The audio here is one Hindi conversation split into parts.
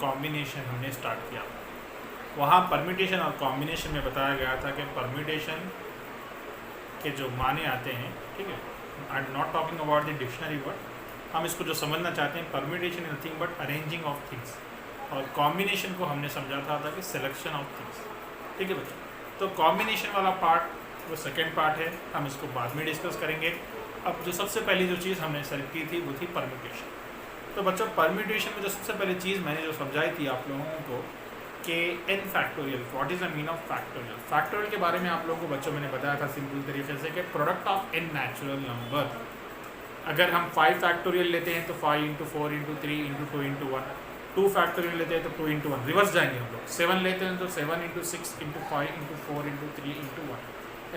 कॉम्बिनेशन हमने स्टार्ट किया। वहाँ परम्यूटेशन और कॉम्बिनेशन में बताया गया था कि परम्यूटेशन के जो माने आते हैं, ठीक है, I am not talking about the dictionary word, हम इसको जो समझना चाहते हैं, permutation is nothing but arranging of things, और कॉम्बिनेशन को हमने समझा था कि सिलेक्शन ऑफ थिंग्स। ठीक है बच्चों, तो कॉम्बिनेशन वाला पार्ट वो सेकेंड पार्ट है, हम इसको बाद में डिस्कस करेंगे। अब जो सबसे पहली जो चीज़ हमने सेलेक्ट की थी वो थी परम्यूटेशन। तो बच्चों परम्यूटेशन में जो सबसे पहली चीज़ मैंने जो समझाई थी आप लोगों को कि n factorial, what is the mean of factorial. Factorial के बारे में आप लोगों को बच्चों मैंने बताया था सिंपल तरीके से कि product of n natural number. अगर हम 5 फैक्टोरियल लेते हैं तो 5 × 4 × 3 × 2 × 1, 2 फैक्टोरियल लेते हैं तो 2 × 1, रिवर्स जाएंगे हम लोग। 7 लेते हैं तो 7 × 6 × 5 × 4 × 3 × 1,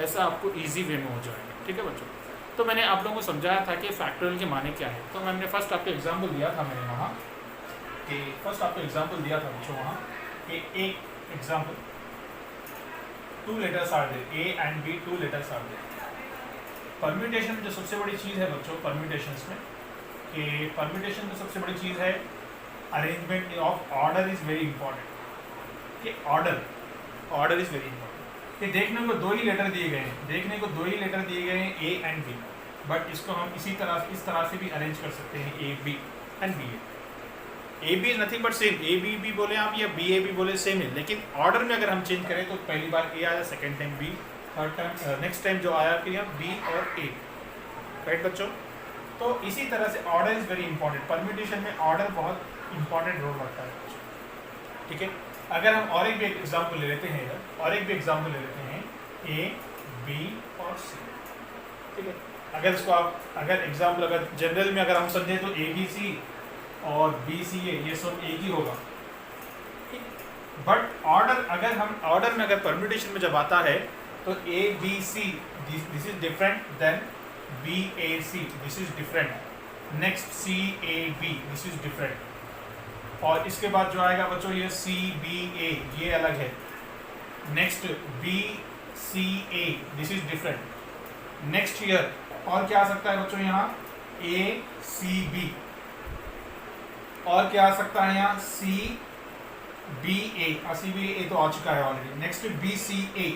ऐसा आपको ईजी वे में हो जाएगा। ठीक है बच्चों, तो मैंने आप लोगों को समझाया था कि फैक्टोरियल के माने क्या है। तो मैंने फर्स्ट आपको एग्जाम्पल दिया था, मैंने वहाँ कि फर्स्ट आपको एग्जाम्पल दिया था बच्चों वहाँ कि एक example 2 letters are there, A and B 2 letters are there. Permutation में जो सबसे बड़ी चीज़ है बच्चों परम्यूटेशंस में, कि परम्यूटेशन में सबसे बड़ी चीज़ है arrangement of order is very important. कि ऑर्डर इज़ वेरी इंपॉर्टेंट। कि देखने को 2 ही लेटर दिए गए हैं, ए एंड बी, बट इसको हम इस तरह से भी अरेंज कर सकते हैं, A B and B A. A B is nothing but same, A B भी बोले आप या बी ए भी बोले सेम है, लेकिन ऑर्डर में अगर हम चेंज करें तो पहली बार ए आया, second time B, third time next time जो आया फिर यहाँ बी और ए, राइट बच्चों। तो इसी तरह से order is very important. Permutation में ऑर्डर बहुत इंपॉर्टेंट रोल रखता है बच्चों। ठीक है, अगर हम और एक भी एग्जाम्पल ले लेते हैं ए बी और सी। ठीक है, अगर इसको आप एग्जाम्पल अगर जनरल में अगर हम समझें तो ए बी सी और बी सी ए, ये सब एक ही होगा। बट ऑर्डर में अगर परम्यूटेशन में जब आता है तो A B C this is different then B A C, this is different, next C A B, this is different, और इसके बाद जो आएगा बच्चों ये सी बी ए, ये अलग है, next B C A, this is different, next year और क्या आ सकता है बच्चों यहाँ ए सी बी, और क्या आ सकता है यहाँ C B A, C B ए तो आ चुका है already, next B C A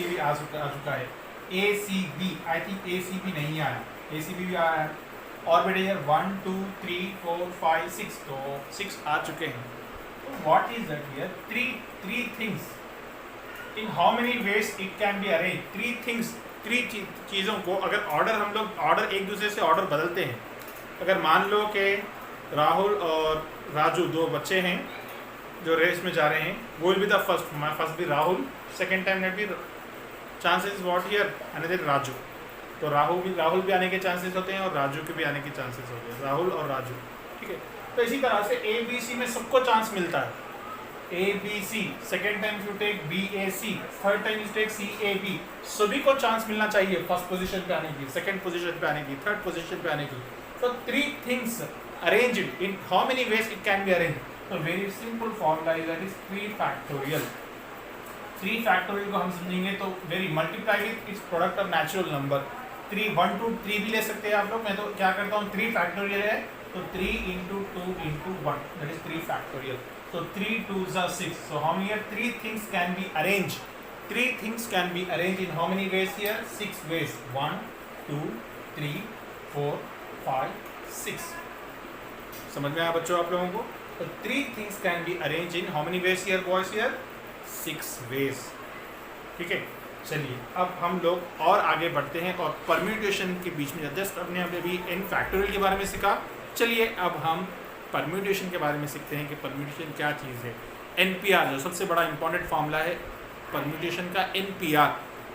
भी आ चुका है, A C B, I think A C B नहीं आया, ए सी बी भी आया है, और बेटे यार 1 2 3 4 5 6, तो 6 आ चुके हैं। तो what is that here, three things, in how many ways it can be arrange, 3 चीज़ों को अगर हम लोग एक दूसरे से ऑर्डर बदलते हैं। अगर मान लो कि राहुल और राजू 2 बच्चे हैं जो रेस में जा रहे हैं, वो will be the first B Rahul, second time net B chances what here another Raju, तो राहुल भी आने के चांसेस होते हैं और राजू के भी आने के चांसेस होते हैं, राहुल और राजू। ठीक है, तो इसी तरह से ए बी सी में सबको चांस मिलता है, A B C, second time you take B A C, third time you take C A B, सभी को चांस मिलना चाहिए फर्स्ट पोजीशन पे आने की, सेकेंड पोजीशन पे आने की, थर्ड पोजीशन पे आने की। तो 3 things arranged in how many ways it can be arrange, तो very simple formula is that is 3 factorial. 3 factorial को हम समझेंगे तो very multiply with its product of natural number, 3 1 2 3 भी ले सकते हैं आप लोग, मैं तो क्या करता हूँ 3 फैक्टोरियल है तो 3 × 2 × 1 that is 3 factorial, so 3 2s are 6, so how many 3 things can be arranged, 3 things can be arranged in how many ways here, 6 ways, 1 2 3 4 5 6, समझ में आया बच्चों आप लोगों को। तो 3 things can be arranged in how many ways here boys here, 6 ways। ठीक है, चलिए अब हम लोग और आगे बढ़ते हैं और परम्यूटेशन के बीच में जस्ट अपने अभी n फैक्टोरियल के बारे में सीखा, चलिए अब हम परम्यूटेशन के बारे में सीखते हैं कि परम्यूटेशन क्या चीज़ है। NPR जो सबसे बड़ा इंपॉर्टेंट फार्मूला है परम्यूटेशन का, NPR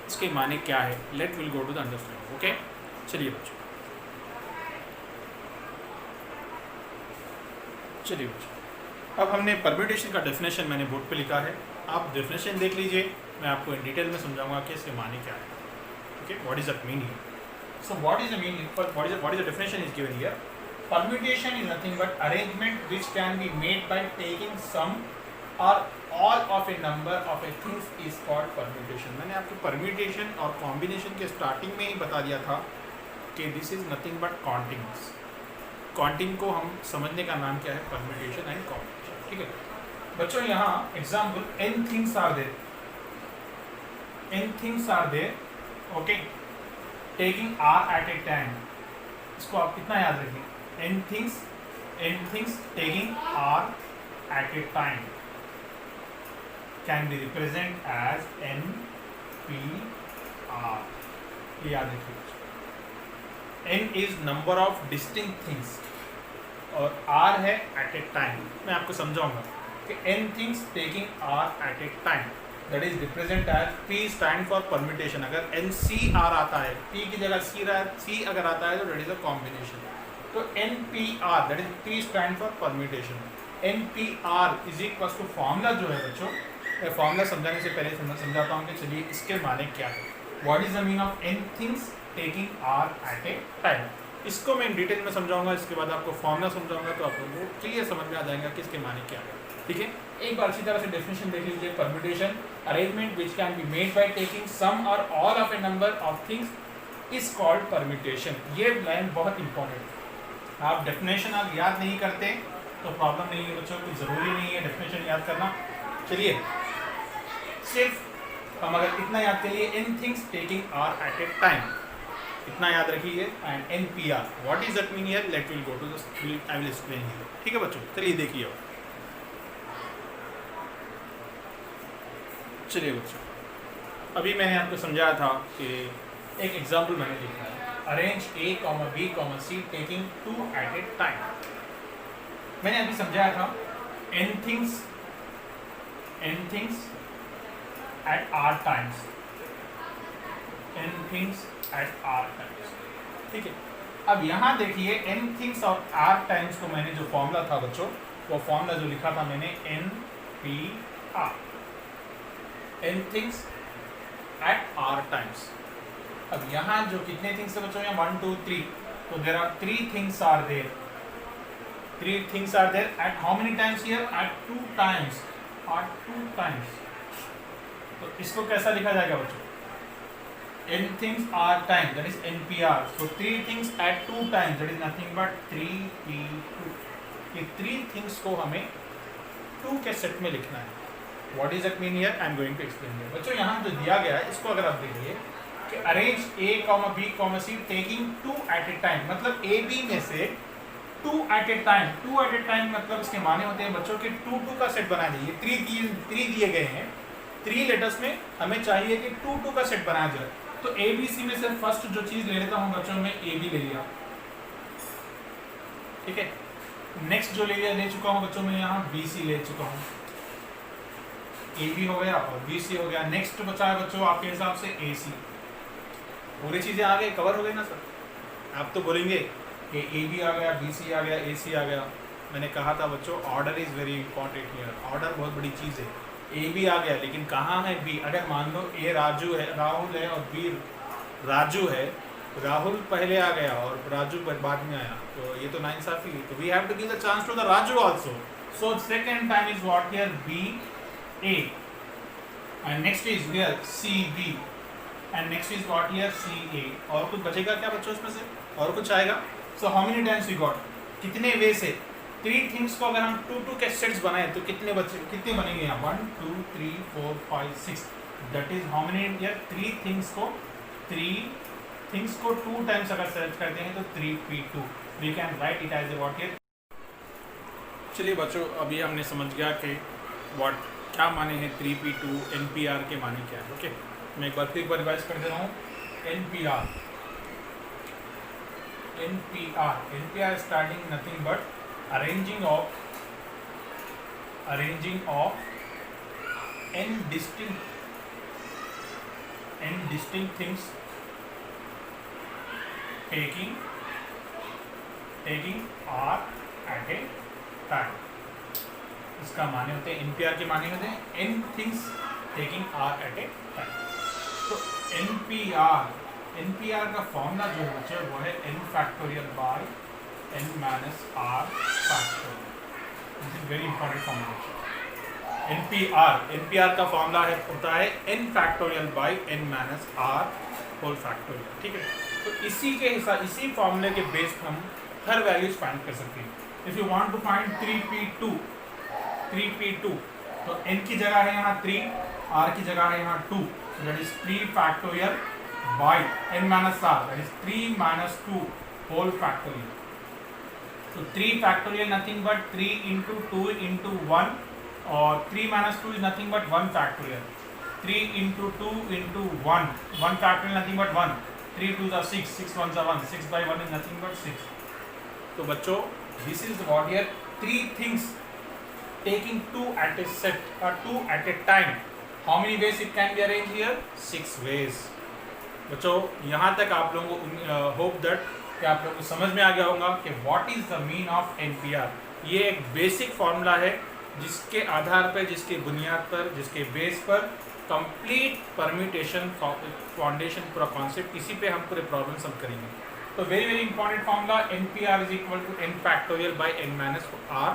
इसके माने क्या है, let will go to the understanding. Okay, चलिए बच्चों अब हमने परम्यूटेशन का डेफिनेशन मैंने बोर्ड पे लिखा है, आप डेफिनेशन देख लीजिए, मैं आपको इन डिटेल में समझाऊंगा कि इसके माने क्या है। Okay, what is the meaning, so what is the meaning, what is the definition is given here. Permutation is nothing but arrangement which can be made by taking some or all of a number of a things is called permutation। मैंने आपको permutation और combination के स्टार्टिंग में ही बता दिया था कि this is nothing but counting। Counting को हम समझने का नाम क्या है, परम्यूटेशन एंड कॉम्बिनेशन। ठीक है, बच्चों यहाँ example n things are there, n things are there, okay, taking r at a time. इसको आप कितना याद रखिए, n things taking r at a time can be represented as NPR। ये याद रखिए, N is number of distinct things और R है at a time। मैं आपको समझाऊंगा कि N things taking R at a time that is represented as P stand for permutation। अगर NCR आता है, P की जगह C अगर आता है तो that is a combination। तो NPR that is P stand for permutation। NPR is equal to formula जो है बच्चों, मैं फॉर्मूला समझाने से पहले समझाता हूँ कि चलिए इसके माने क्या है। What is the meaning of n things taking r at a time. इसको मैं डिटेल में समझाऊंगा, इसके बाद आपको फॉर्मूला समझाऊंगा तो आप लोगों को क्लियर समझ में आ जाएगा कि इसके माने क्या है। ठीक है, एक बार अच्छी तरह से डेफिनेशन देख लीजिए। Permutation arrangement which can be made by taking some और all of a number of things is called permutation. ये लाइन बहुत इंपॉर्टेंट है। आप डेफिनेशन आप याद नहीं करते तो प्रॉब्लम नहीं है बच्चों, कोई ज़रूरी नहीं है डेफिनेशन याद करना। चलिए सिर्फ हम अगर इतना याद करिए, n things taking r at a time, इतना याद रखिए। And NPR what is that mean here, let will go to this, I will explain here. ठीक है बच्चों, चलिए देखिए। चलिए बच्चों, अभी मैंने आपको समझाया था कि एक एग्जाम्पल मैंने लिखा है, arrange A, B, C taking 2 at a time. मैंने अभी समझाया था n things at r times, n things at r times। ठीक है, अब यहाँ देखिए n थिंग्स और r टाइम्स को मैंने जो फॉर्मूला था बच्चों, वो फॉर्मूला जो लिखा था मैंने NPR, n things at r times। अब यहाँ जो कितने थिंग्स है बच्चों, यहाँ 1 2 3, तो there are 3 things are there. 3 things are there at how many times here? At 2 times. At 2 times. तो इसको कैसा लिखा जाएगा बच्चों? n things are time, that is NPR। So 3 things at 2 times, that is nothing but 3P2। ये 3 things को हमें 2 के सेट में लिखना है। What is that mean here? I am going to explain here। बच्चों यहाँ जो दिया गया है इसको अगर आप देखिए कि arrange A, B, C taking 2 at a time, मतलब A, B में से 2 at a time. 2 at a time मतलब इसके माने होते हैं बच्चों के 2 2 का सेट बना दीजिए। 3 दिए गए हैं, 3 लेटर्स में हमें चाहिए कि 2 2 का सेट बनाया जाए। तो ABC में से फर्स्ट जो चीज़ ले लेता हूँ बच्चों, मैं AB ले लिया। ठीक है, नेक्स्ट जो ले चुका हूँ बच्चों, मैं यहाँ BC ले चुका हूँ। AB हो गया और BC हो गया। नेक्स्ट बचा है बच्चों आपके हिसाब से AC। पूरी चीज़ें आ गई, कवर हो गई ना सर? आप तो बोलेंगे कि AB आ गया, BC आ गया, AC आ गया। मैंने कहा था बच्चों order is very important here. Order बहुत बड़ी चीज़ है। AB आ गया लेकिन कहाँ है B? अगर मान लो A राहुल है और B राजू है, राहुल पहले आ गया और राजू बाद में आया, तो ये तो नाइंसाफी है। तो we have to give the chance to the Raju also. So second time is what here BA and next is here CB and next is what here CA। और कुछ बचेगा क्या बच्चों इसमें से? और कुछ आएगा? So how many times we got? कितने वे से 3 थिंग्स को अगर हम 2 2 के सेट्स बनाए तो कितने बनेंगे यहाँ? 1 2 3 4 5 6। That is how many here? 3 things को 2 टाइम्स अगर सेट करते हैं तो 3P2। We can write it as a what here. चलिए बच्चों, अभी हमने समझ गया कि व्हाट क्या माने हैं 3P2, NPR के माने क्या है। ओके, मैं एक बार फिर रिवाइज कर दे रहा हूँ। NPR starting nothing but arranging of n distinct things taking R at a time। इसका माने होते हैं, NPR के माने होते हैं n things taking R at a time। तो NPR का फॉर्मूला जो है वो है n factorial by n minus r factorial. This is very important formula. NPR का फॉर्मूला होता है n factorial by n minus r whole factorial. ठीक है, तो इसी फॉर्मूले के बेस पर हम हर वैल्यूज फाइंड कर सकते हैं। If you want to find 3P2 3p2, तो n की जगह है यहाँ 3, r की जगह है यहाँ 2, so that is 3 factorial by n minus r, that is 3 minus 2 whole factorial. So 3 factorial nothing but 3 into 2 into 1, or 3 minus 2 is nothing but 1 factorial. 3 into 2 into 1, 1 factorial nothing but 1, 3 2s are 6, 6 1s are 1, 6 by 1 is nothing but 6. तो बच्चों this is what here 3 things taking 2 at a set or 2 at a time. How many ways it can be arranged here? 6 ways. बच्चों यहाँ तक आप लोगों को होप दैट कि आप लोगों को समझ में आ गया होगा कि what is the mean of NPR. ये एक बेसिक फॉर्मूला है जिसके आधार पर, जिसके बुनियाद पर, जिसके बेस पर कंप्लीट परम्यूटेशन फाउंडेशन पूरा कॉन्सेप्ट, इसी पे हम पूरे प्रॉब्लम सॉल्व करेंगे. तो very very important formula NPR is equal to n factorial by n minus r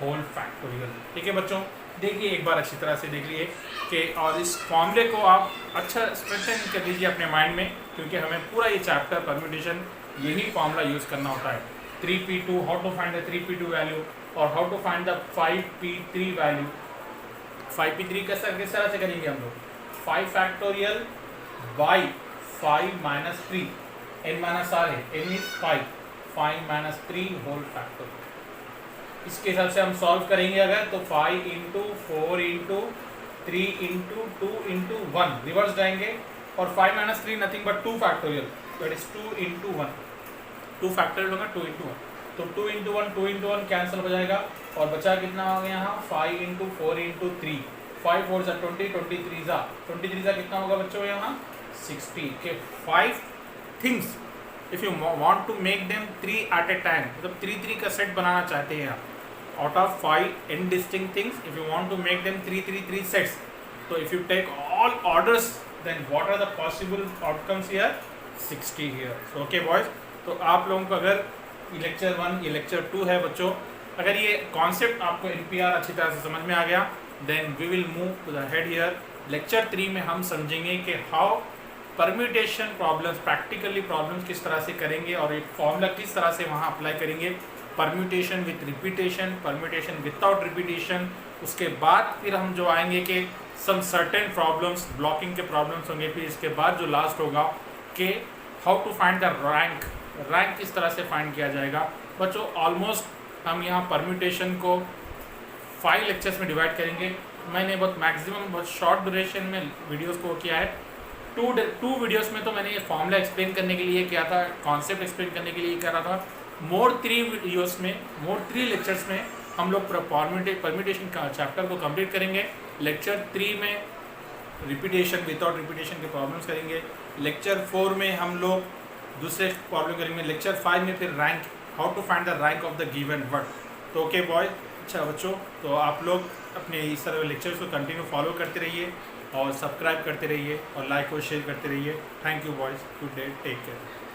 whole factorial. ठीक है बच्चों, देखिए एक बार अच्छी तरह से देख लीजिए कि और इस फॉर्मूले को आप अच्छा स्ट्रेंथन कर लीजिए अपने माइंड में, क्योंकि हमें पूरा ये चैप्टर परम्यूटेशन यही फॉर्मूला यूज़ करना होता है. 3p2, how to find the 3p2 value और how to find the 5p3 value. 5p3 किस तरह से करेंगे हम लोग? 5 factorial by 5 minus 3, n minus r है, n is 5, 5 minus 3 whole factorial. इसके हिसाब से हम सॉल्व करेंगे अगर, तो 5 into 4 into 3 into 2 into 1 reverse जाएंगे, और 5 minus 3 nothing but 2 factorial, that is 2 into 1, 2 factorial होगा 2 इंटू 1, तो 2 इंटू 1 2 इंटू 1 कैंसिल हो जाएगा, और बचा कितना हो गया यहाँ 5 इंटू 4 इंटू 3, 5 4 सा 20, 23 सा कितना होगा बच्चों यहाँ 60 के 5 things. If you want to make them 3 at a time, मतलब 3 का सेट बनाना चाहते हैं आप, out of 5 n distinct things, if you want to make them 3 sets, so if you take all orders, then what are the possible outcomes here? 60 here. So okay boys, तो आप लोगों को अगर ये लेक्चर 1 ये लेक्चर 2 है बच्चों, अगर ये कॉन्सेप्ट आपको NPR अच्छी तरह से समझ में आ गया, then we will move to the head here. Lecture 3 में हम समझेंगे कि how permutation problems, practically problems किस तरह से करेंगे और एक फॉर्मूला किस तरह से वहाँ अप्लाई करेंगे, permutation with repetition, permutation without repetition. उसके बाद फिर हम जो आएंगे कि सम सर्टेन प्रॉब्लम्स, ब्लॉकिंग के प्रॉब्लम्स होंगे. फिर इसके बाद जो लास्ट होगा कि how to find the rank किस तरह से फाइंड किया जाएगा. बच्चों ऑलमोस्ट हम यहाँ परम्यूटेशन को 5 लेक्चर्स में डिवाइड करेंगे. मैंने बहुत मैक्सिमम बहुत शॉर्ट ड्यूरेशन में वीडियोस को किया है. 2 वीडियोस में तो मैंने ये फॉर्मूला एक्सप्लेन करने के लिए किया था, कॉन्सेप्ट एक्सप्लेन करने के लिए कर रहा था. मोर 3 वीडियोस में, मोर 3 लेक्चर्स में हम लोग परम्यूटेशन का चैप्टर को कंप्लीट करेंगे. लेक्चर 3 में रिपीटेशन विदाउट रिपीटेशन के प्रॉब्लम्स करेंगे. लेक्चर 4 में हम लोग दूसरे प्रॉब्लम करेंगे. लेक्चर 5 में फिर rank, how to find the rank of the given word. तो ओके बॉय, अच्छा बच्चों, तो आप लोग अपने इस तरह लेक्चर्स को कंटिन्यू फॉलो करते रहिए और सब्सक्राइब करते रहिए और लाइक और शेयर करते रहिए. Thank you boys, good day, take care.